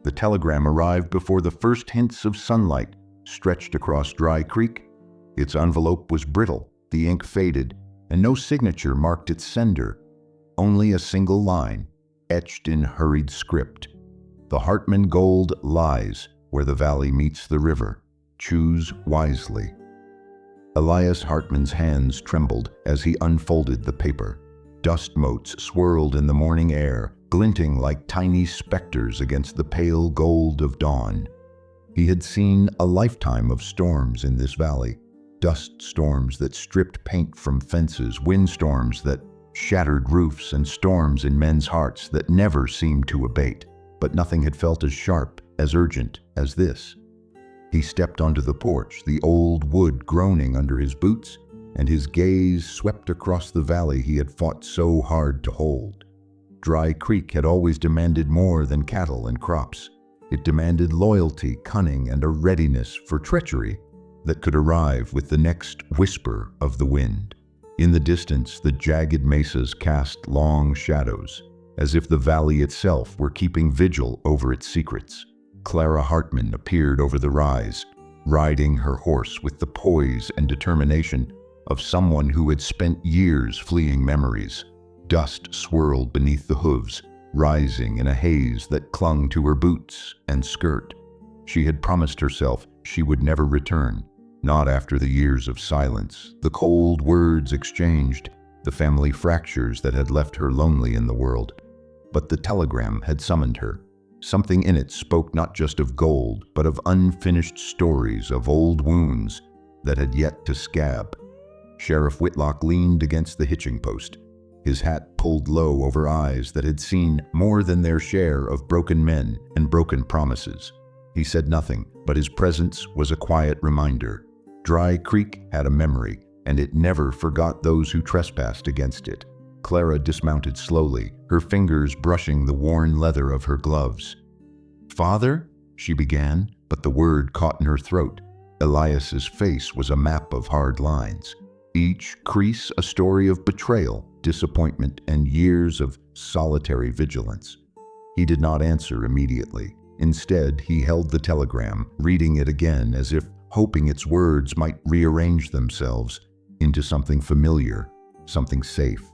The telegram arrived before the first hints of sunlight stretched across Dry Creek. Its envelope was brittle, the ink faded, and no signature marked its sender. Only a single line, etched in hurried script. The Hartman gold lies where the valley meets the river. Choose wisely. Elias Hartman's hands trembled as he unfolded the paper. Dust motes swirled in the morning air, glinting like tiny specters against the pale gold of dawn. He had seen a lifetime of storms in this valley. Dust storms that stripped paint from fences, windstorms that shattered roofs, and storms in men's hearts that never seemed to abate. But nothing had felt as sharp, as urgent as this. He stepped onto the porch, the old wood groaning under his boots, and his gaze swept across the valley he had fought so hard to hold. Dry Creek had always demanded more than cattle and crops. It demanded loyalty, cunning, and a readiness for treachery that could arrive with the next whisper of the wind. In the distance, the jagged mesas cast long shadows, as if the valley itself were keeping vigil over its secrets. Clara Hartman appeared over the rise, riding her horse with the poise and determination of someone who had spent years fleeing memories. Dust swirled beneath the hooves, rising in a haze that clung to her boots and skirt. She had promised herself she would never return, not after the years of silence, the cold words exchanged, the family fractures that had left her lonely in the world. But the telegram had summoned her. Something in it spoke not just of gold, but of unfinished stories, of old wounds that had yet to scab. Sheriff Whitlock leaned against the hitching post, his hat pulled low over eyes that had seen more than their share of broken men and broken promises. He said nothing, but his presence was a quiet reminder. Dry Creek had a memory, and it never forgot those who trespassed against it. Clara dismounted slowly, her fingers brushing the worn leather of her gloves. "Father?" she began, but the word caught in her throat. Elias's face was a map of hard lines, each crease a story of betrayal, disappointment, and years of solitary vigilance. He did not answer immediately. Instead, he held the telegram, reading it again as if hoping its words might rearrange themselves into something familiar, something safe.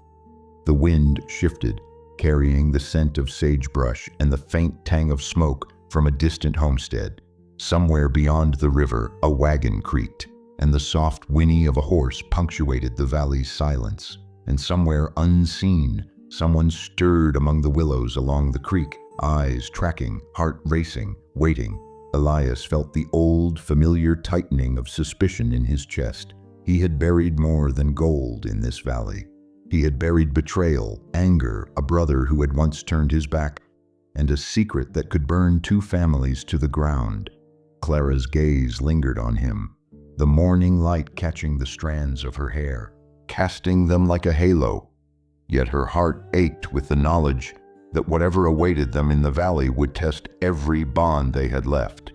The wind shifted, carrying the scent of sagebrush and the faint tang of smoke from a distant homestead. Somewhere beyond the river, a wagon creaked, and the soft whinny of a horse punctuated the valley's silence. And somewhere unseen, someone stirred among the willows along the creek, eyes tracking, heart racing, waiting. Elias felt the old, familiar tightening of suspicion in his chest. He had buried more than gold in this valley. He had buried betrayal, anger, a brother who had once turned his back, and a secret that could burn two families to the ground. Clara's gaze lingered on him, the morning light catching the strands of her hair, casting them like a halo. Yet her heart ached with the knowledge that whatever awaited them in the valley would test every bond they had left.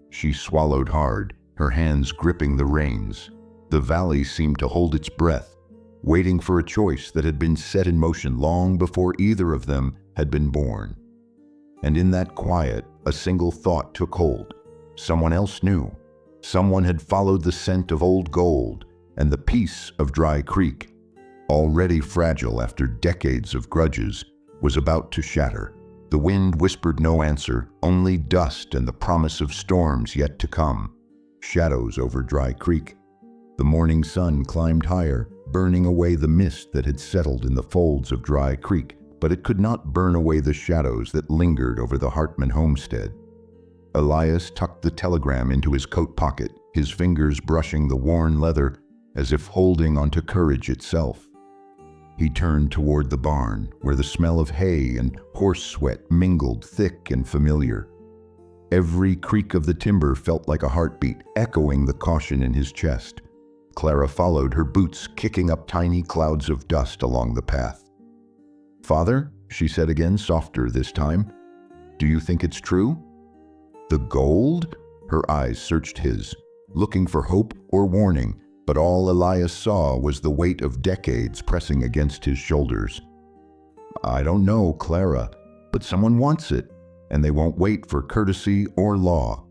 She swallowed hard, her hands gripping the reins. The valley seemed to hold its breath, waiting for a choice that had been set in motion long before either of them had been born. And in that quiet, a single thought took hold. Someone else knew. Someone had followed the scent of old gold and the peace of Dry Creek, already fragile after decades of grudges, was about to shatter. The wind whispered no answer, only dust and the promise of storms yet to come. Shadows over Dry Creek. The morning sun climbed higher, burning away the mist that had settled in the folds of Dry Creek, but it could not burn away the shadows that lingered over the Hartman homestead. Elias tucked the telegram into his coat pocket, his fingers brushing the worn leather as if holding onto courage itself. He turned toward the barn, where the smell of hay and horse sweat mingled thick and familiar. Every creak of the timber felt like a heartbeat, echoing the caution in his chest. Clara followed, her boots kicking up tiny clouds of dust along the path. "Father," she said again, softer this time, "do you think it's true?" The gold? Her eyes searched his, looking for hope or warning, but all Elias saw was the weight of decades pressing against his shoulders. "I don't know, Clara, but someone wants it, and they won't wait for courtesy or law.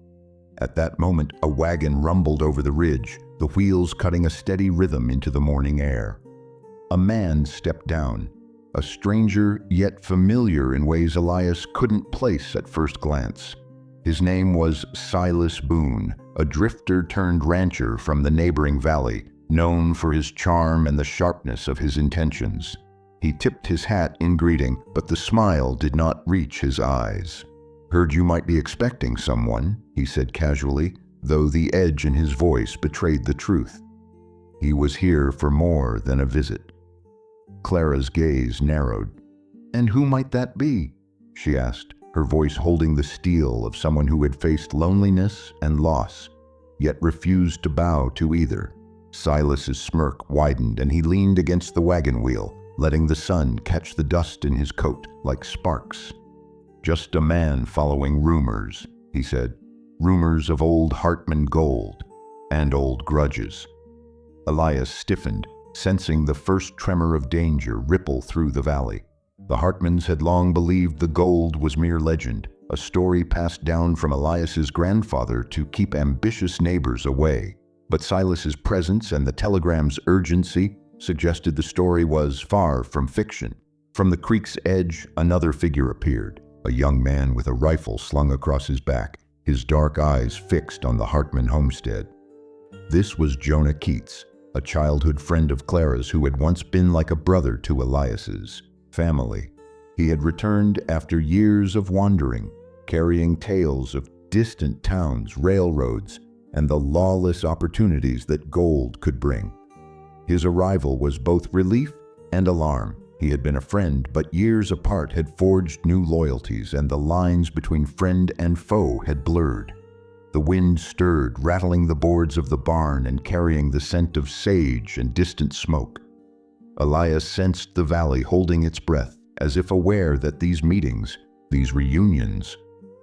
At that moment, a wagon rumbled over the ridge, the wheels cutting a steady rhythm into the morning air. A man stepped down, a stranger yet familiar in ways Elias couldn't place at first glance. His name was Silas Boone, a drifter-turned-rancher from the neighboring valley, known for his charm and the sharpness of his intentions. He tipped his hat in greeting, but the smile did not reach his eyes. "Heard you might be expecting someone," he said casually, though the edge in his voice betrayed the truth. He was here for more than a visit. Clara's gaze narrowed. "And who might that be?" she asked, her voice holding the steel of someone who had faced loneliness and loss, yet refused to bow to either. Silas's smirk widened and he leaned against the wagon wheel, letting the sun catch the dust in his coat like sparks. "Just a man following rumors," he said. "Rumors of old Hartman gold and old grudges." Elias stiffened, sensing the first tremor of danger ripple through the valley. The Hartmans had long believed the gold was mere legend, a story passed down from Elias's grandfather to keep ambitious neighbors away. But Silas's presence and the telegram's urgency suggested the story was far from fiction. From the creek's edge, another figure appeared, a young man with a rifle slung across his back, his dark eyes fixed on the Hartman homestead. This was Jonah Keats, a childhood friend of Clara's who had once been like a brother to Elias's family. He had returned after years of wandering, carrying tales of distant towns, railroads, and the lawless opportunities that gold could bring. His arrival was both relief and alarm. He had been a friend, but years apart had forged new loyalties, and the lines between friend and foe had blurred. The wind stirred, rattling the boards of the barn and carrying the scent of sage and distant smoke. Elias sensed the valley holding its breath, as if aware that these meetings, these reunions,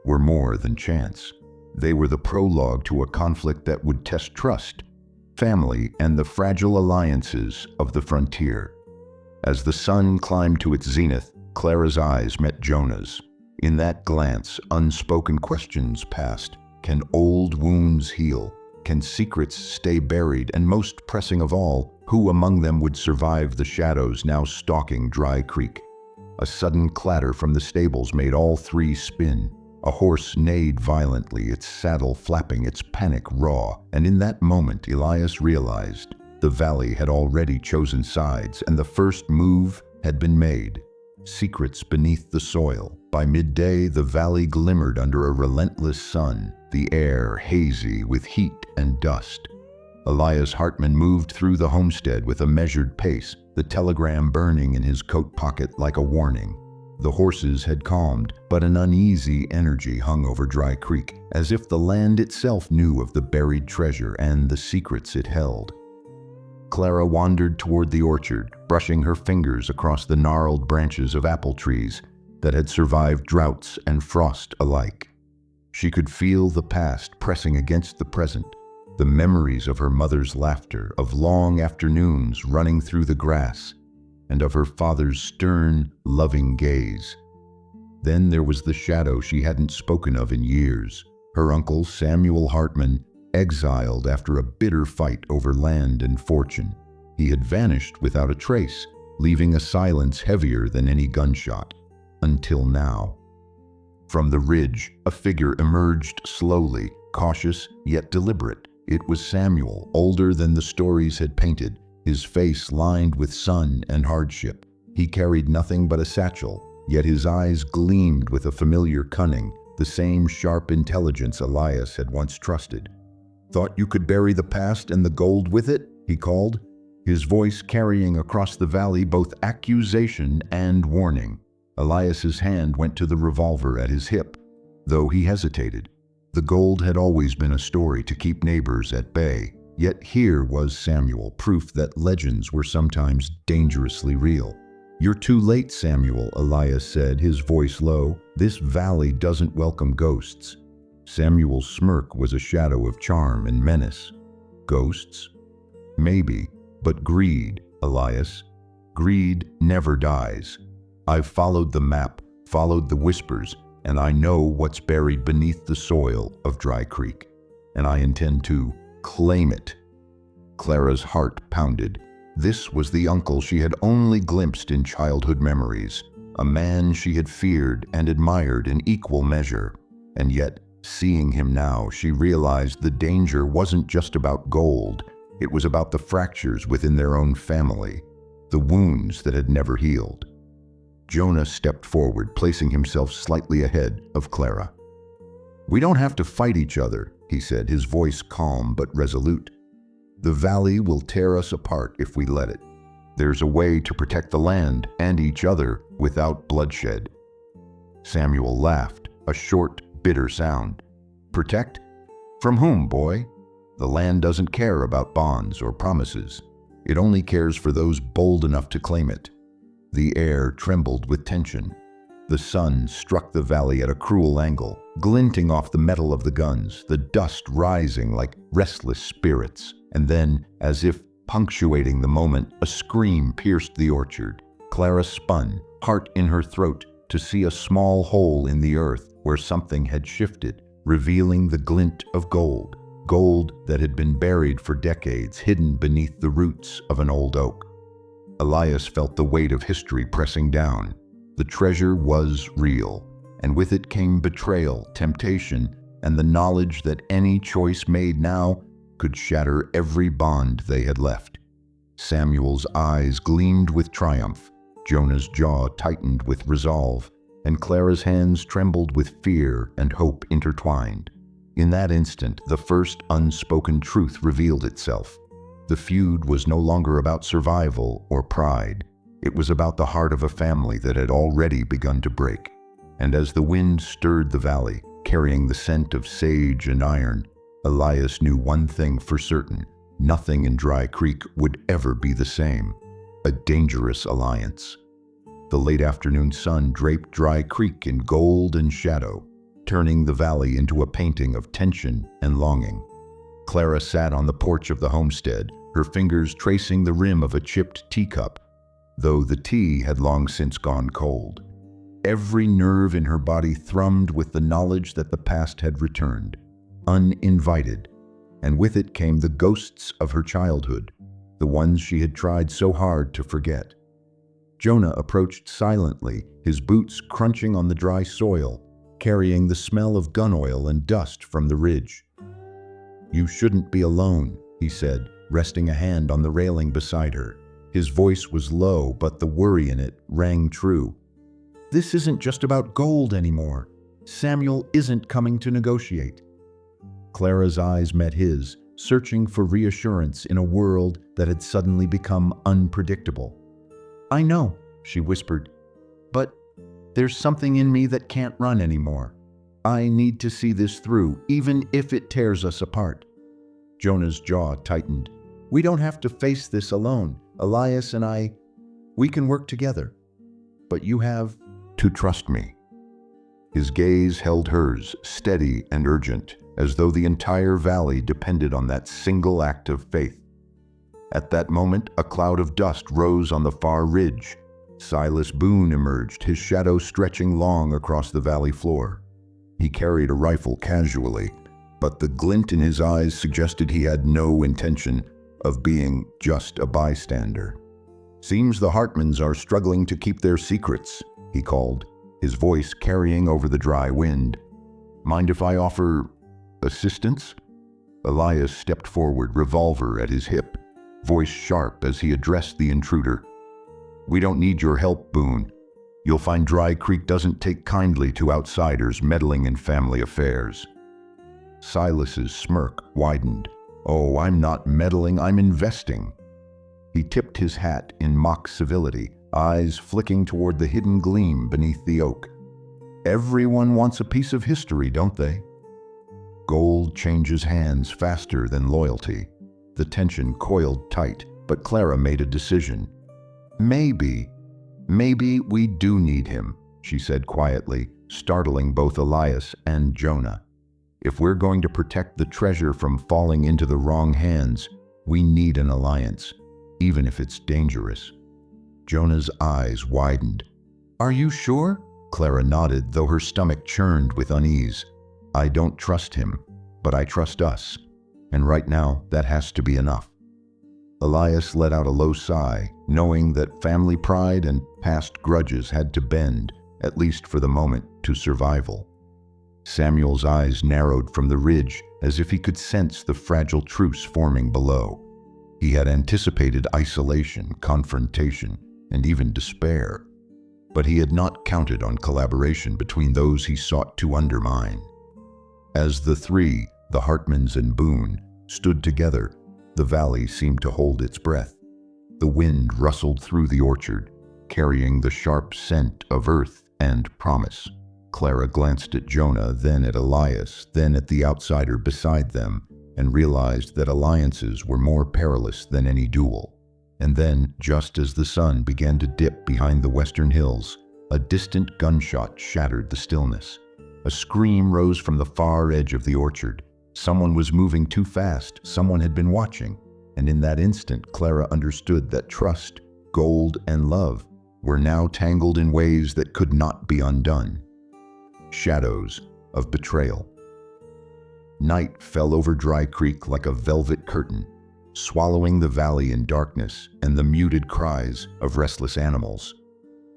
were more than chance. They were the prologue to a conflict that would test trust, family, and the fragile alliances of the frontier. As the sun climbed to its zenith, Clara's eyes met Jonah's. In that glance, unspoken questions passed. Can old wounds heal? Can secrets stay buried? And most pressing of all, who among them would survive the shadows now stalking Dry Creek? A sudden clatter from the stables made all three spin. A horse neighed violently, its saddle flapping, its panic raw, and in that moment Elias realized the valley had already chosen sides, and the first move had been made. Secrets beneath the soil. By midday, the valley glimmered under a relentless sun, the air hazy with heat and dust. Elias Hartman moved through the homestead with a measured pace, the telegram burning in his coat pocket like a warning. The horses had calmed, but an uneasy energy hung over Dry Creek, as if the land itself knew of the buried treasure and the secrets it held. Clara wandered toward the orchard, brushing her fingers across the gnarled branches of apple trees that had survived droughts and frost alike. She could feel the past pressing against the present, the memories of her mother's laughter, of long afternoons running through the grass, and of her father's stern, loving gaze. Then there was the shadow she hadn't spoken of in years, her uncle Samuel Hartman, exiled after a bitter fight over land and fortune. He had vanished without a trace, leaving a silence heavier than any gunshot. Until now. From the ridge, a figure emerged slowly, cautious yet deliberate. It was Samuel, older than the stories had painted, his face lined with sun and hardship. He carried nothing but a satchel, yet his eyes gleamed with a familiar cunning, the same sharp intelligence Elias had once trusted. "Thought you could bury the past and the gold with it?" he called, his voice carrying across the valley both accusation and warning. Elias's hand went to the revolver at his hip, though he hesitated. The gold had always been a story to keep neighbors at bay, yet here was Samuel, proof that legends were sometimes dangerously real. "You're too late, Samuel," Elias said, his voice low. "This valley doesn't welcome ghosts." Samuel's smirk was a shadow of charm and menace. "Ghosts? Maybe, but greed, Elias. Greed never dies. I've followed the map, followed the whispers, and I know what's buried beneath the soil of Dry Creek, and I intend to claim it." Clara's heart pounded. This was the uncle she had only glimpsed in childhood memories, a man she had feared and admired in equal measure. And yet, seeing him now, she realized the danger wasn't just about gold. It was about the fractures within their own family, the wounds that had never healed. Jonah stepped forward, placing himself slightly ahead of Clara. "We don't have to fight each other," he said, his voice calm but resolute. "The valley will tear us apart if we let it. There's a way to protect the land and each other without bloodshed." Samuel laughed, a short, bitter sound. "Protect? From whom, boy? The land doesn't care about bonds or promises. It only cares for those bold enough to claim it." The air trembled with tension. The sun struck the valley at a cruel angle, glinting off the metal of the guns, the dust rising like restless spirits. And then, as if punctuating the moment, a scream pierced the orchard. Clara spun, heart in her throat, to see a small hole in the earth where something had shifted, revealing the glint of gold, gold that had been buried for decades, hidden beneath the roots of an old oak. Elias felt the weight of history pressing down. The treasure was real, and with it came betrayal, temptation, and the knowledge that any choice made now could shatter every bond they had left. Samuel's eyes gleamed with triumph, Jonah's jaw tightened with resolve, and Clara's hands trembled with fear and hope intertwined. In that instant, the first unspoken truth revealed itself. The feud was no longer about survival or pride. It was about the heart of a family that had already begun to break. And as the wind stirred the valley, carrying the scent of sage and iron, Elias knew one thing for certain: nothing in Dry Creek would ever be the same. A dangerous alliance. The late afternoon sun draped Dry Creek in gold and shadow, turning the valley into a painting of tension and longing. Clara sat on the porch of the homestead, her fingers tracing the rim of a chipped teacup, though the tea had long since gone cold. Every nerve in her body thrummed with the knowledge that the past had returned, uninvited, and with it came the ghosts of her childhood, the ones she had tried so hard to forget. Jonah approached silently, his boots crunching on the dry soil, carrying the smell of gun oil and dust from the ridge. "You shouldn't be alone," he said, resting a hand on the railing beside her. His voice was low, but the worry in it rang true. "This isn't just about gold anymore. Samuel isn't coming to negotiate." Clara's eyes met his, searching for reassurance in a world that had suddenly become unpredictable. "I know," she whispered, "but there's something in me that can't run anymore. I need to see this through, even if it tears us apart." Jonah's jaw tightened. "We don't have to face this alone. Elias and I, we can work together. But you have to trust me." His gaze held hers, steady and urgent, as though the entire valley depended on that single act of faith. At that moment, a cloud of dust rose on the far ridge. Silas Boone emerged, his shadow stretching long across the valley floor. He carried a rifle casually, but the glint in his eyes suggested he had no intention of being just a bystander. "Seems the Hartmans are struggling to keep their secrets," he called, his voice carrying over the dry wind. "Mind if I offer assistance?" Elias stepped forward, revolver at his hip, voice sharp as he addressed the intruder. "We don't need your help, Boone. You'll find Dry Creek doesn't take kindly to outsiders meddling in family affairs." Silas's smirk widened. "Oh, I'm not meddling, I'm investing." He tipped his hat in mock civility, eyes flicking toward the hidden gleam beneath the oak. "Everyone wants a piece of history, don't they?" Gold changes hands faster than loyalty. The tension coiled tight, but Clara made a decision. Maybe we do need him," she said quietly, startling both Elias and Jonah. "If we're going to protect the treasure from falling into the wrong hands, we need an alliance, even if it's dangerous." Jonah's eyes widened. "Are you sure?" Clara nodded, though her stomach churned with unease. I don't trust him, but I trust us. And right now, that has to be enough. Elias let out a low sigh, knowing that family pride and past grudges had to bend, at least for the moment, to survival. Samuel's eyes narrowed from the ridge, as if he could sense the fragile truce forming below. He had anticipated isolation, confrontation, and even despair. But he had not counted on collaboration between those he sought to undermine. As the three, the Hartmans and Boone, stood together, the valley seemed to hold its breath. The wind rustled through the orchard, carrying the sharp scent of earth and promise. Clara glanced at Jonah, then at Elias, then at the outsider beside them, and realized that alliances were more perilous than any duel. And then, just as the sun began to dip behind the western hills, a distant gunshot shattered the stillness. A scream rose from the far edge of the orchard. Someone was moving too fast, someone had been watching, and in that instant Clara understood that trust, gold, and love were now tangled in ways that could not be undone. Shadows of betrayal. Night fell over Dry Creek like a velvet curtain, swallowing the valley in darkness and the muted cries of restless animals.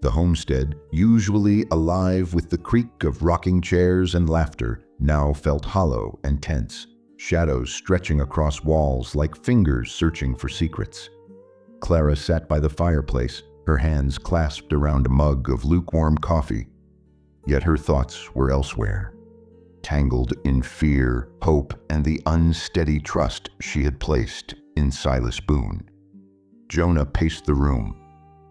The homestead, usually alive with the creak of rocking chairs and laughter, now felt hollow and tense, shadows stretching across walls like fingers searching for secrets. Clara sat by the fireplace, her hands clasped around a mug of lukewarm coffee. Yet her thoughts were elsewhere, tangled in fear, hope, and the unsteady trust she had placed in Silas Boone. Jonah paced the room,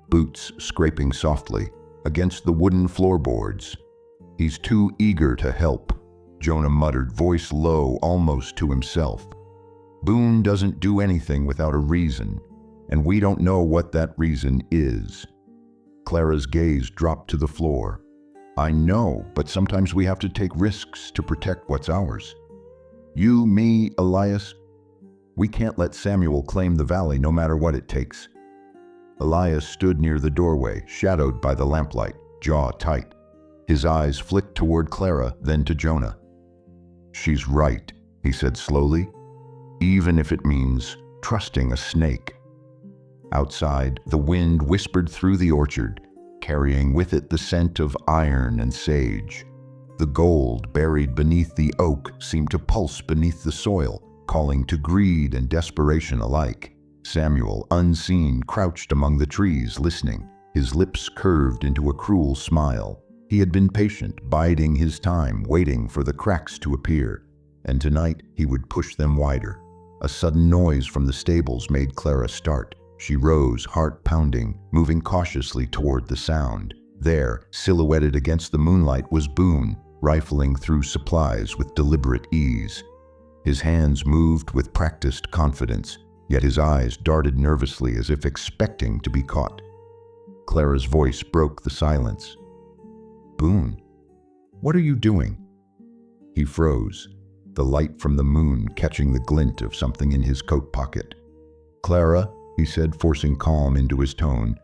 boots scraping softly against the wooden floorboards. He's too eager to help, Jonah muttered, voice low, almost to himself. Boone doesn't do anything without a reason, and we don't know what that reason is. Clara's gaze dropped to the floor. I know, but sometimes we have to take risks to protect what's ours. You, me, Elias, we can't let Samuel claim the valley no matter what it takes. Elias stood near the doorway, shadowed by the lamplight, jaw tight. His eyes flicked toward Clara, then to Jonah. She's right, he said slowly, even if it means trusting a snake. Outside, the wind whispered through the orchard, carrying with it the scent of iron and sage. The gold buried beneath the oak seemed to pulse beneath the soil, calling to greed and desperation alike. Samuel, unseen, crouched among the trees, listening, his lips curved into a cruel smile. He had been patient, biding his time, waiting for the cracks to appear, and tonight he would push them wider. A sudden noise from the stables made Clara start. She rose, heart pounding, moving cautiously toward the sound. There, silhouetted against the moonlight, was Boone, rifling through supplies with deliberate ease. His hands moved with practiced confidence, yet his eyes darted nervously as if expecting to be caught. Clara's voice broke the silence. Boone, what are you doing? He froze, the light from the moon catching the glint of something in his coat pocket. Clara, he said, forcing calm into his tone,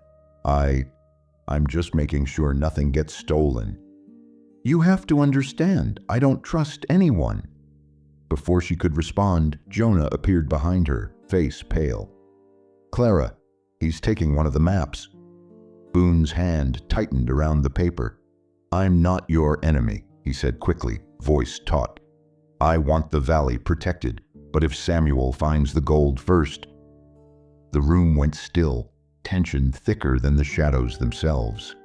I'm just making sure nothing gets stolen. You have to understand, I don't trust anyone. Before she could respond, Jonah appeared behind her, face pale. Clara, he's taking one of the maps. Boone's hand tightened around the paper. I'm not your enemy, he said quickly, voice taut. I want the valley protected, but if Samuel finds the gold first. The room went still, tension thicker than the shadows themselves.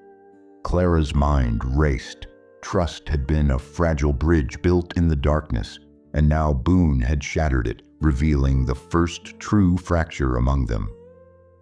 Clara's mind raced. Trust had been a fragile bridge built in the darkness, and now Boone had shattered it, revealing the first true fracture among them.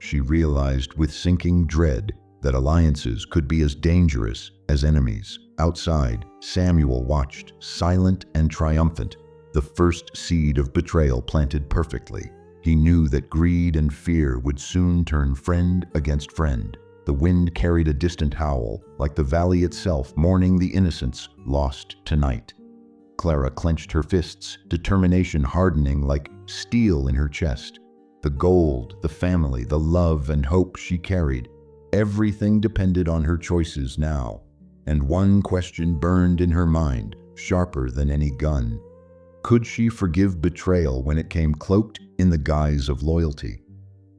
She realized with sinking dread that alliances could be as dangerous as enemies. Outside, Samuel watched, silent and triumphant, the first seed of betrayal planted perfectly. He knew that greed and fear would soon turn friend against friend. The wind carried a distant howl, like the valley itself mourning the innocents lost tonight. Clara clenched her fists, determination hardening like steel in her chest. The gold, the family, the love and hope she carried, everything depended on her choices now. and one question burned in her mind, sharper than any gun. Could she forgive betrayal when it came cloaked in the guise of loyalty?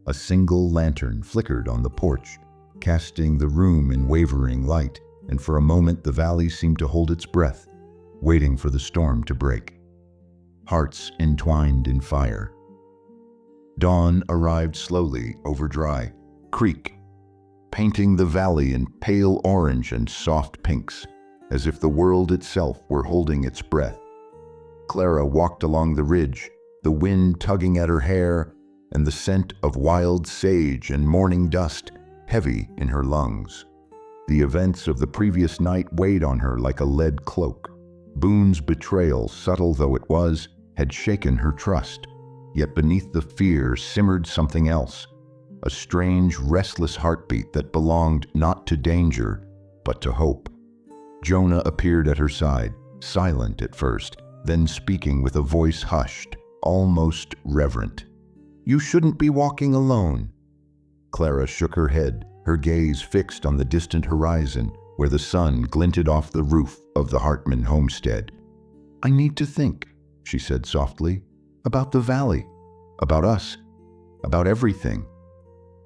A single lantern flickered on the porch, casting the room in wavering light, and for a moment the valley seemed to hold its breath, waiting for the storm to break. Hearts entwined in fire. Dawn arrived slowly over Dry Creek, painting the valley in pale orange and soft pinks, as if the world itself were holding its breath. Clara walked along the ridge, the wind tugging at her hair, and the scent of wild sage and morning dust heavy in her lungs. The events of the previous night weighed on her like a lead cloak. Boone's betrayal, subtle though it was, had shaken her trust. Yet beneath the fear simmered something else, a strange, restless heartbeat that belonged not to danger, but to hope. Jonah appeared at her side, silent at first, then speaking with a voice hushed, almost reverent. "You shouldn't be walking alone." Clara shook her head, her gaze fixed on the distant horizon, where the sun glinted off the roof of the Hartman homestead. "I need to think," she said softly, "about the valley, about us, about everything."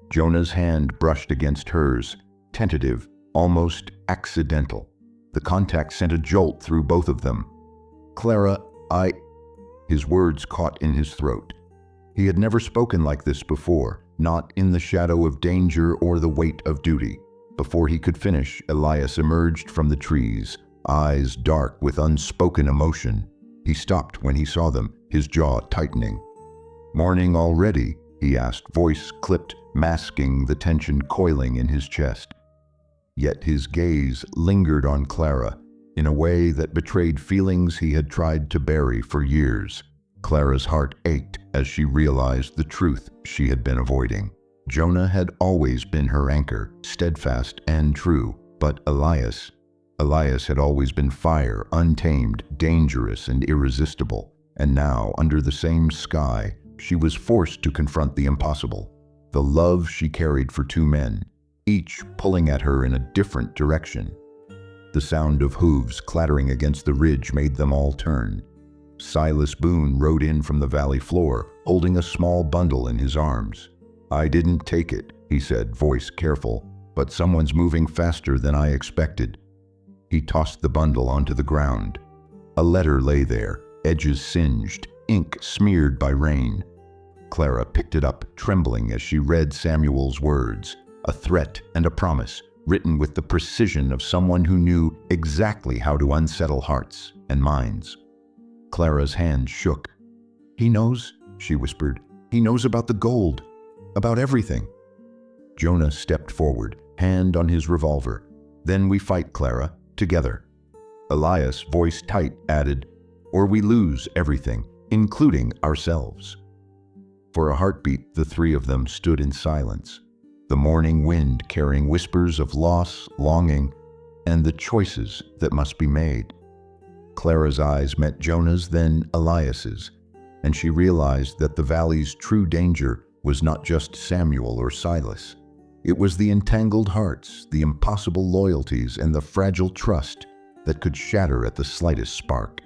Jonah's hand brushed against hers, tentative, almost accidental. The contact sent a jolt through both of them. "Clara, His words caught in his throat. He had never spoken like this before, not in the shadow of danger or the weight of duty. Before he could finish, Elias emerged from the trees, eyes dark with unspoken emotion. He stopped when he saw them, his jaw tightening. "Morning already?" he asked, voice clipped, masking the tension coiling in his chest. Yet his gaze lingered on Clara in a way that betrayed feelings he had tried to bury for years. Clara's heart ached as she realized the truth she had been avoiding. Jonah had always been her anchor, steadfast and true, but Elias had always been fire, untamed, dangerous and irresistible. And now, under the same sky, she was forced to confront the impossible. The love she carried for two men, each pulling at her in a different direction. The sound of hooves clattering against the ridge made them all turn. Silas Boone rode in from the valley floor, holding a small bundle in his arms. "I didn't take it," he said, voice careful, "but someone's moving faster than I expected." He tossed the bundle onto the ground. A letter lay there, edges singed, ink smeared by rain. Clara picked it up, trembling as she read Samuel's words, a threat and a promise, written with the precision of someone who knew exactly how to unsettle hearts and minds. Clara's hand shook. "He knows," she whispered. "He knows about the gold, about everything." Jonah stepped forward, hand on his revolver. "Then we fight, Clara, together." Elias, voice tight, added, "Or we lose everything, including ourselves." For a heartbeat, the three of them stood in silence, the morning wind carrying whispers of loss, longing, and the choices that must be made. Clara's eyes met Jonah's, then Elias's, and she realized that the valley's true danger was not just Samuel or Silas. It was the entangled hearts, the impossible loyalties, and the fragile trust that could shatter at the slightest spark.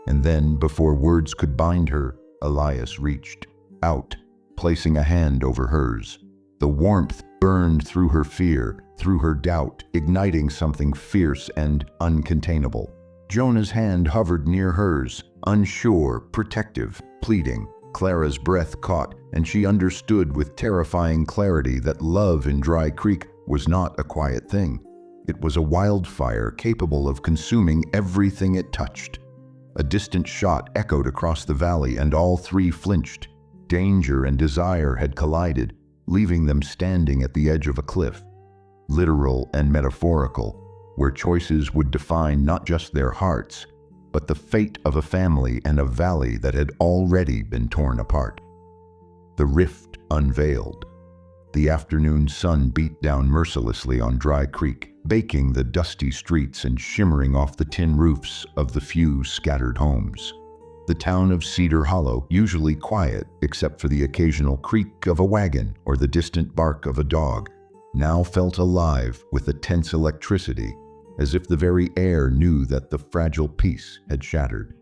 And then, before words could bind her, Elias reached out, placing a hand over hers. The warmth burned through her fear, through her doubt, igniting something fierce and uncontainable. Jonah's hand hovered near hers, unsure, protective, pleading. Clara's breath caught, and she understood with terrifying clarity that love in Dry Creek was not a quiet thing. It was a wildfire capable of consuming everything it touched. A distant shot echoed across the valley, and all three flinched. Danger and desire had collided, leaving them standing at the edge of a cliff, literal and metaphorical, where choices would define not just their hearts, but the fate of a family and a valley that had already been torn apart. The rift unveiled. The afternoon sun beat down mercilessly on Dry Creek, baking the dusty streets and shimmering off the tin roofs of the few scattered homes. The town of Cedar Hollow, usually quiet except for the occasional creak of a wagon or the distant bark of a dog, now felt alive with a tense electricity. as if the very air knew that the fragile peace had shattered.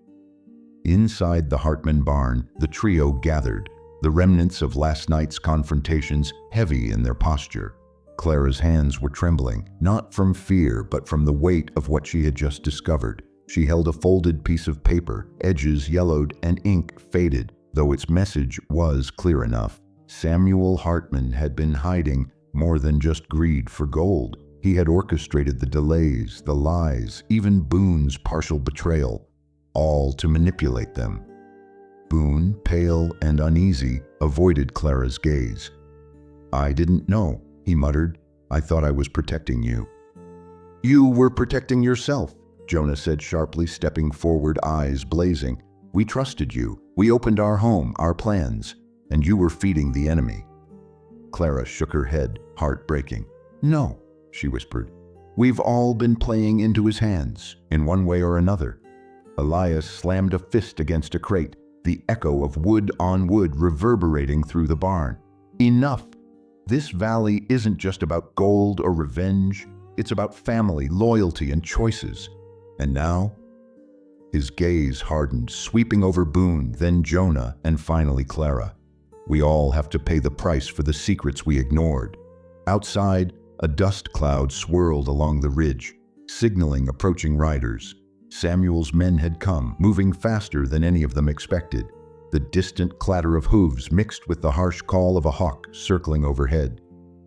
Inside the Hartman barn, the trio gathered, the remnants of last night's confrontations heavy in their posture. Clara's hands were trembling, not from fear, but from the weight of what she had just discovered. She held a folded piece of paper, edges yellowed and ink faded, though its message was clear enough. Samuel Hartman had been hiding more than just greed for gold. He had orchestrated the delays, the lies, even Boone's partial betrayal, all to manipulate them. Boone, pale and uneasy, avoided Clara's gaze. "I didn't know," he muttered. "I thought I was protecting you." "You were protecting yourself," Jonah said sharply, stepping forward, eyes blazing. "We trusted you. We opened our home, our plans, and you were feeding the enemy." Clara shook her head, heartbreaking. "No," she whispered. "We've all been playing into his hands, in one way or another." Elias slammed a fist against a crate, the echo of wood on wood reverberating through the barn. "Enough! This valley isn't just about gold or revenge. It's about family, loyalty, and choices. And now?" His gaze hardened, sweeping over Boone, then Jonah, and finally Clara. "We all have to pay the price for the secrets we ignored." Outside, a dust cloud swirled along the ridge, signaling approaching riders. Samuel's men had come, moving faster than any of them expected. The distant clatter of hooves mixed with the harsh call of a hawk circling overhead.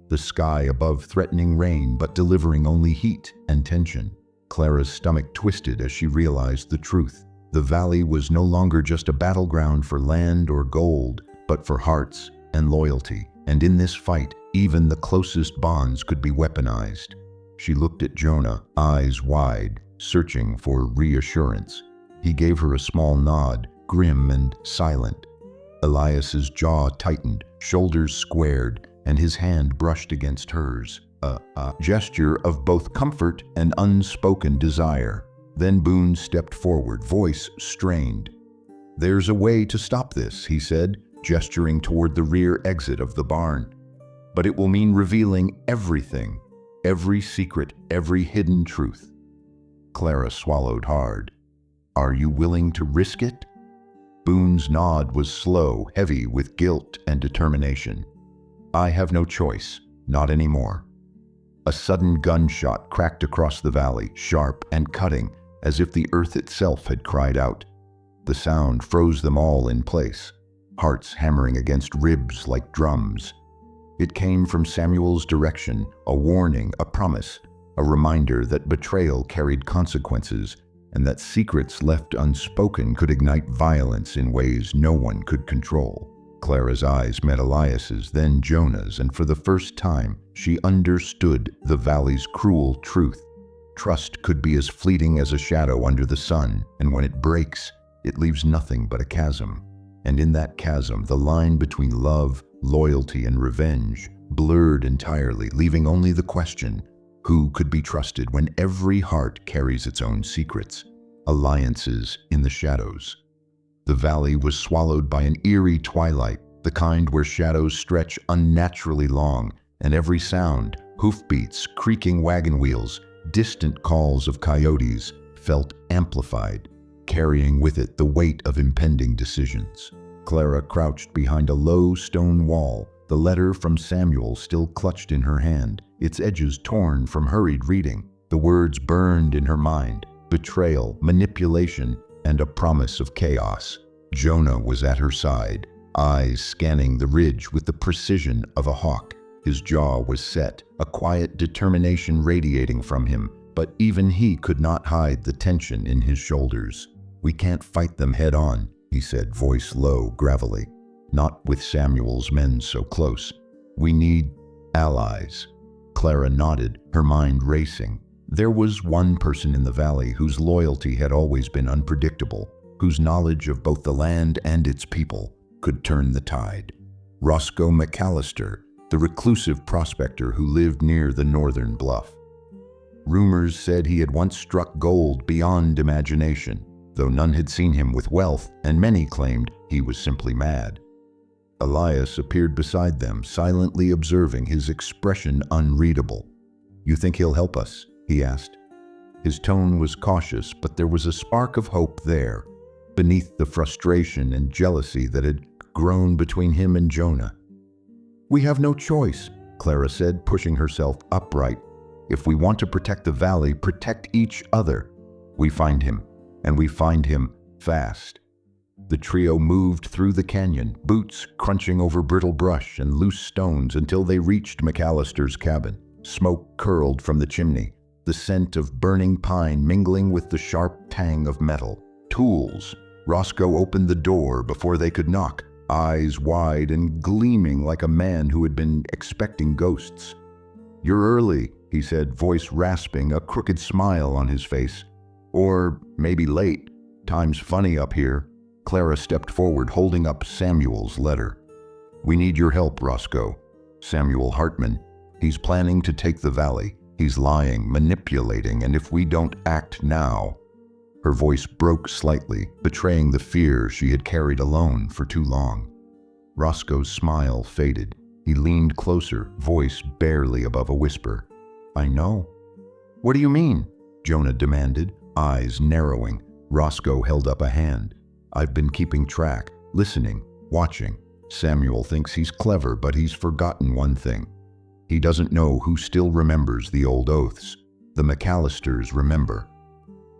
The sky above threatening rain, but delivering only heat and tension. Clara's stomach twisted as she realized the truth. The valley was no longer just a battleground for land or gold, but for hearts and loyalty. And in this fight, even the closest bonds could be weaponized. She looked at Jonah, eyes wide, searching for reassurance. He gave her a small nod, grim and silent. Elias's jaw tightened, shoulders squared, and his hand brushed against hers, a gesture of both comfort and unspoken desire. Then Boone stepped forward, voice strained. "There's a way to stop this," he said, gesturing toward the rear exit of the barn. "But it will mean revealing everything, every secret, every hidden truth." Clara swallowed hard. "Are you willing to risk it?" Boone's nod was slow, heavy with guilt and determination. "I have no choice, not anymore." A sudden gunshot cracked across the valley, sharp and cutting, as if the earth itself had cried out. The sound froze them all in place, hearts hammering against ribs like drums. It came from Samuel's direction, a warning, a promise, a reminder that betrayal carried consequences, and that secrets left unspoken could ignite violence in ways no one could control. Clara's eyes met Elias's, then Jonah's, and for the first time, she understood the valley's cruel truth. Trust could be as fleeting as a shadow under the sun, and when it breaks, it leaves nothing but a chasm. And in that chasm, the line between love, loyalty, and revenge blurred entirely, leaving only the question, who could be trusted when every heart carries its own secrets? Alliances in the shadows. The valley was swallowed by an eerie twilight, the kind where shadows stretch unnaturally long, and every sound, hoofbeats, creaking wagon wheels, distant calls of coyotes, felt amplified, carrying with it the weight of impending decisions. Clara crouched behind a low stone wall, the letter from Samuel still clutched in her hand, its edges torn from hurried reading. The words burned in her mind: betrayal, manipulation, and a promise of chaos. Jonah was at her side, eyes scanning the ridge with the precision of a hawk. His jaw was set, a quiet determination radiating from him, but even he could not hide the tension in his shoulders. "We can't fight them head on," he said, voice low, gravelly. "Not with Samuel's men so close. We need allies." Clara nodded, her mind racing. There was one person in the valley whose loyalty had always been unpredictable, whose knowledge of both the land and its people could turn the tide. Roscoe McAllister, the reclusive prospector who lived near the northern bluff. Rumors said he had once struck gold beyond imagination, though none had seen him with wealth, and many claimed he was simply mad. Elias appeared beside them, silently observing, his expression unreadable. "You think he'll help us?" he asked. His tone was cautious, but there was a spark of hope there, beneath the frustration and jealousy that had grown between him and Jonah. "We have no choice," Clara said, pushing herself upright. "If we want to protect the valley, protect each other. We find him, and we find him fast." The trio moved through the canyon, boots crunching over brittle brush and loose stones until they reached McAllister's cabin. Smoke curled from the chimney, the scent of burning pine mingling with the sharp tang of metal. Tools. Roscoe opened the door before they could knock, eyes wide and gleaming like a man who had been expecting ghosts. "You're early," he said, voice rasping, a crooked smile on his face. "Or maybe late. Time's funny up here." Clara stepped forward, holding up Samuel's letter. "We need your help, Roscoe. Samuel Hartman. He's planning to take the valley. He's lying, manipulating, and if we don't act now..." Her voice broke slightly, betraying the fear she had carried alone for too long. Roscoe's smile faded. He leaned closer, voice barely above a whisper. "I know." "What do you mean?" Jonah demanded, eyes narrowing. Roscoe held up a hand. "I've been keeping track, listening, watching. Samuel thinks he's clever, but he's forgotten one thing. He doesn't know who still remembers the old oaths. The McAllisters remember."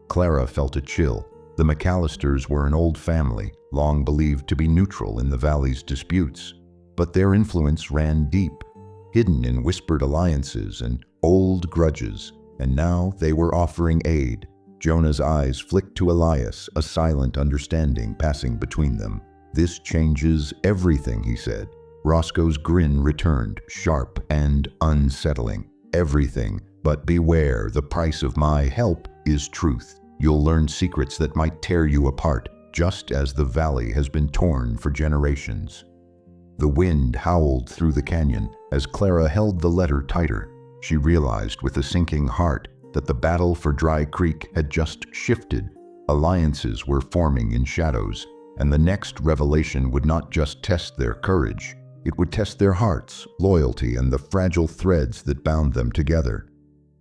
Clara felt a chill. The McAllisters were an old family, long believed to be neutral in the valley's disputes. But their influence ran deep, hidden in whispered alliances and old grudges, and now they were offering aid. Jonah's eyes flicked to Elias, a silent understanding passing between them. "This changes everything," he said. Roscoe's grin returned, sharp and unsettling. "Everything, but beware, the price of my help is truth. You'll learn secrets that might tear you apart, just as the valley has been torn for generations." The wind howled through the canyon as Clara held the letter tighter. She realized with a sinking heart that the battle for Dry Creek had just shifted. Alliances were forming in shadows, and the next revelation would not just test their courage. It would test their hearts, loyalty, and the fragile threads that bound them together.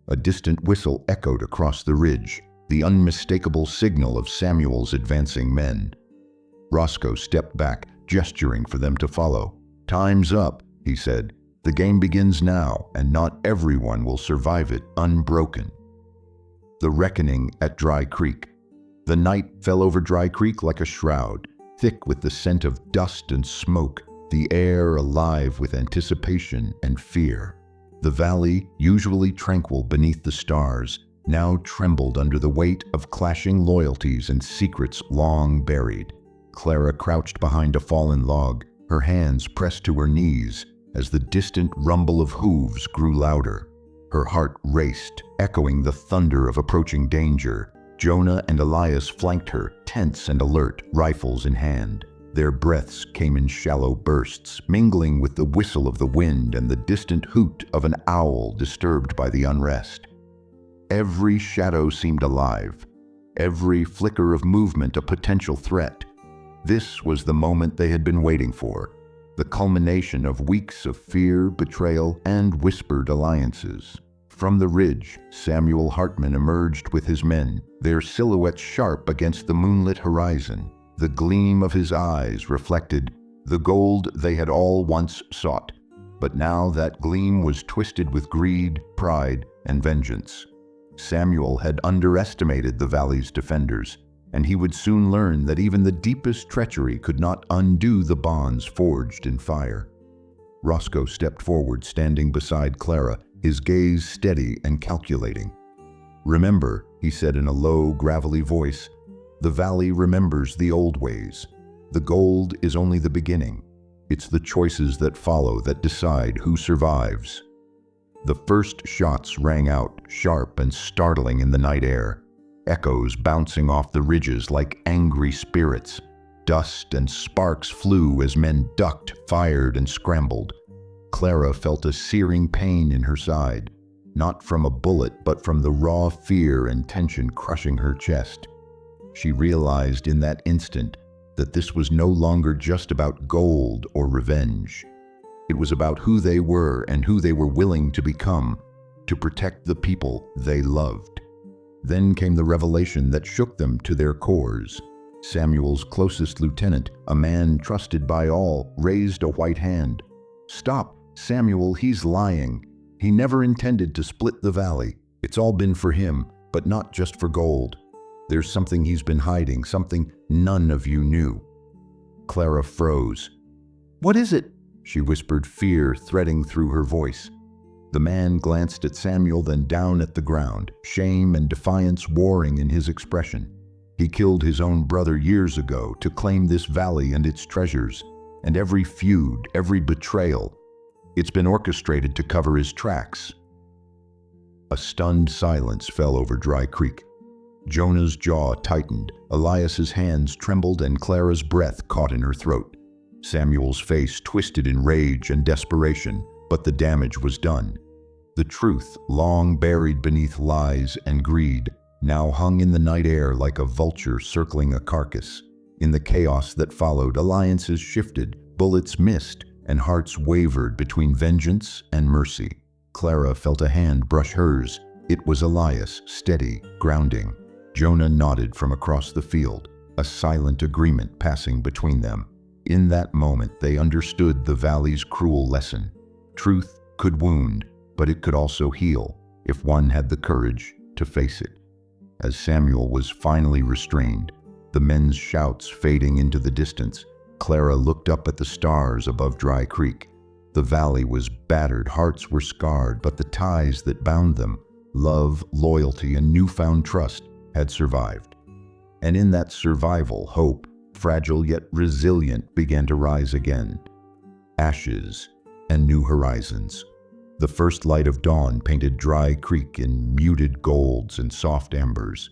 A distant whistle echoed across the ridge, the unmistakable signal of Samuel's advancing men. Roscoe stepped back, gesturing for them to follow. "Time's up," he said. "The game begins now, and not everyone will survive it unbroken." The reckoning at Dry Creek. The night fell over Dry Creek like a shroud, thick with the scent of dust and smoke, the air alive with anticipation and fear. The valley, usually tranquil beneath the stars, now trembled under the weight of clashing loyalties and secrets long buried. Clara crouched behind a fallen log, her hands pressed to her knees as the distant rumble of hooves grew louder. Her heart raced, echoing the thunder of approaching danger. Jonah and Elias flanked her, tense and alert, rifles in hand. Their breaths came in shallow bursts, mingling with the whistle of the wind and the distant hoot of an owl disturbed by the unrest. Every shadow seemed alive, every flicker of movement a potential threat. This was the moment they had been waiting for, the culmination of weeks of fear, betrayal, and whispered alliances. From the ridge, Samuel Hartman emerged with his men, their silhouettes sharp against the moonlit horizon. The gleam of his eyes reflected the gold they had all once sought, but now that gleam was twisted with greed, pride, and vengeance. Samuel had underestimated the valley's defenders, and he would soon learn that even the deepest treachery could not undo the bonds forged in fire. Roscoe stepped forward, standing beside Clara, his gaze steady and calculating. "Remember," he said in a low, gravelly voice, "the valley remembers the old ways. The gold is only the beginning. It's the choices that follow that decide who survives." The first shots rang out, sharp and startling in the night air, echoes bouncing off the ridges like angry spirits. Dust and sparks flew as men ducked, fired, and scrambled. Clara felt a searing pain in her side, not from a bullet, but from the raw fear and tension crushing her chest. She realized in that instant that this was no longer just about gold or revenge. It was about who they were and who they were willing to become to protect the people they loved. Then came the revelation that shook them to their cores. Samuel's closest lieutenant, a man trusted by all, raised a white hand. "Stop, Samuel, he's lying. He never intended to split the valley. It's all been for him, but not just for gold. There's something he's been hiding, something none of you knew." Clara froze. "What is it?" she whispered, fear threading through her voice. The man glanced at Samuel, then down at the ground, shame and defiance warring in his expression. He killed his own brother years ago to claim this valley and its treasures, and every feud, every betrayal, it's been orchestrated to cover his tracks. A stunned silence fell over Dry Creek. Jonah's jaw tightened, Elias's hands trembled, and Clara's breath caught in her throat. Samuel's face twisted in rage and desperation, but the damage was done. The truth, long buried beneath lies and greed, now hung in the night air like a vulture circling a carcass. In the chaos that followed, alliances shifted, bullets missed, and hearts wavered between vengeance and mercy. Clara felt a hand brush hers. It was Elias, steady, grounding. Jonah nodded from across the field, a silent agreement passing between them. In that moment, they understood the valley's cruel lesson. Truth could wound, but it could also heal, if one had the courage to face it. As Samuel was finally restrained, the men's shouts fading into the distance, Clara looked up at the stars above Dry Creek. The valley was battered, hearts were scarred, but the ties that bound them, love, loyalty, and newfound trust, had survived. And in that survival, hope, fragile yet resilient, began to rise again. Ashes and new horizons. The first light of dawn painted Dry Creek in muted golds and soft ambers.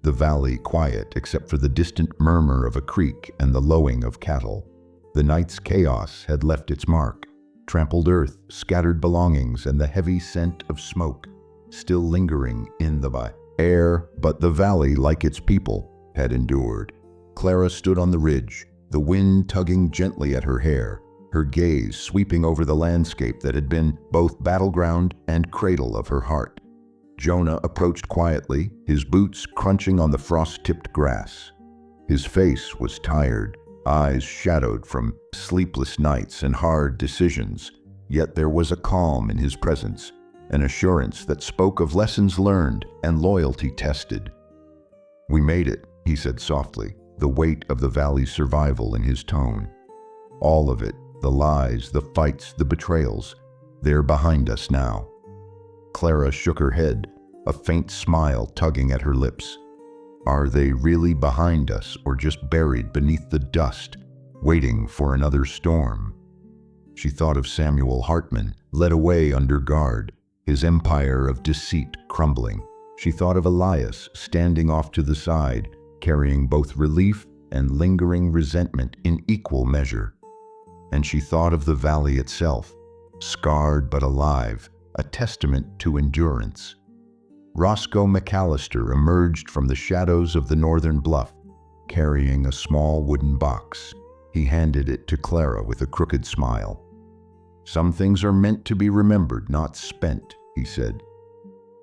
The valley quiet except for the distant murmur of a creek and the lowing of cattle. The night's chaos had left its mark. Trampled earth, scattered belongings, and the heavy scent of smoke still lingering in the air, but the valley, like its people, had endured. Clara stood on the ridge, the wind tugging gently at her hair, her gaze sweeping over the landscape that had been both battleground and cradle of her heart. Jonah approached quietly, his boots crunching on the frost-tipped grass. His face was tired, eyes shadowed from sleepless nights and hard decisions, yet there was a calm in his presence, an assurance that spoke of lessons learned and loyalty tested. "We made it," he said softly, the weight of the valley's survival in his tone. "All of it, the lies, the fights, the betrayals, they're behind us now." Clara shook her head, a faint smile tugging at her lips. Are they really behind us, or just buried beneath the dust, waiting for another storm? She thought of Samuel Hartman, led away under guard, his empire of deceit crumbling. She thought of Elias standing off to the side, carrying both relief and lingering resentment in equal measure. And she thought of the valley itself, scarred but alive, a testament to endurance. Roscoe McAllister emerged from the shadows of the northern bluff, carrying a small wooden box. He handed it to Clara with a crooked smile. "Some things are meant to be remembered, not spent," he said.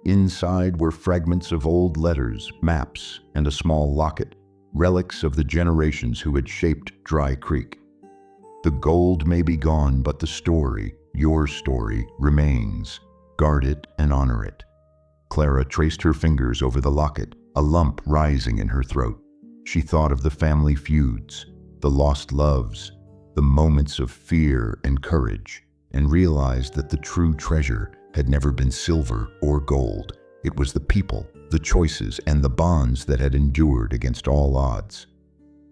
Inside were fragments of old letters, maps, and a small locket, relics of the generations who had shaped Dry Creek. "The gold may be gone, but the story, your story, remains. Guard it and honor it." Clara traced her fingers over the locket, a lump rising in her throat. She thought of the family feuds, the lost loves, the moments of fear and courage, and realized that the true treasure had never been silver or gold. It was the people, the choices, and the bonds that had endured against all odds.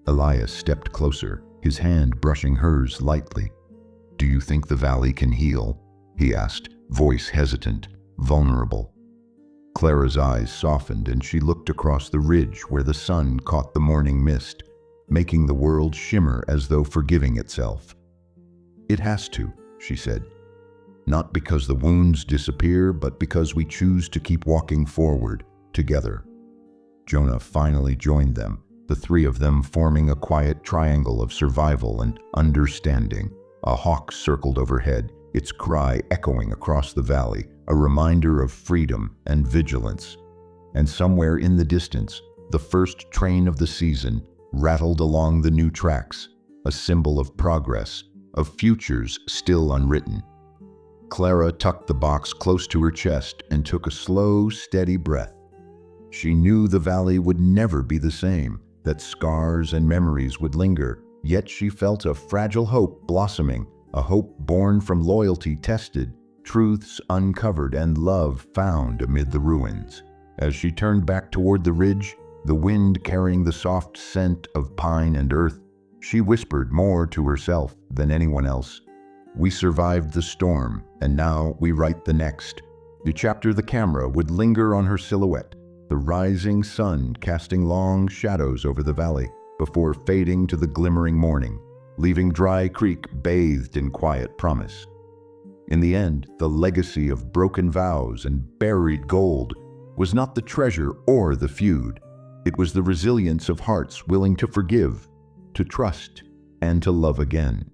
Elias stepped closer, his hand brushing hers lightly. "Do you think the valley can heal?" he asked, voice hesitant, vulnerable. Clara's eyes softened, and she looked across the ridge where the sun caught the morning mist, making the world shimmer as though forgiving itself. "It has to," she said. "Not because the wounds disappear, but because we choose to keep walking forward, together." Jonah finally joined them, the three of them forming a quiet triangle of survival and understanding. A hawk circled overhead, its cry echoing across the valley, a reminder of freedom and vigilance. and somewhere in the distance, the first train of the season rattled along the new tracks, a symbol of progress, of futures still unwritten. Clara tucked the box close to her chest and took a slow, steady breath. She knew the valley would never be the same, that scars and memories would linger, yet she felt a fragile hope blossoming, a hope born from loyalty tested, truths uncovered, and love found amid the ruins. As she turned back toward the ridge, the wind carrying the soft scent of pine and earth, she whispered more to herself than anyone else. We survived the storm, and now we write the next. The chapter. The camera would linger on her silhouette, the rising sun casting long shadows over the valley before fading to the glimmering morning, leaving Dry Creek bathed in quiet promise. In the end, the legacy of broken vows and buried gold was not the treasure or the feud. It was the resilience of hearts willing to forgive, to trust, and to love again.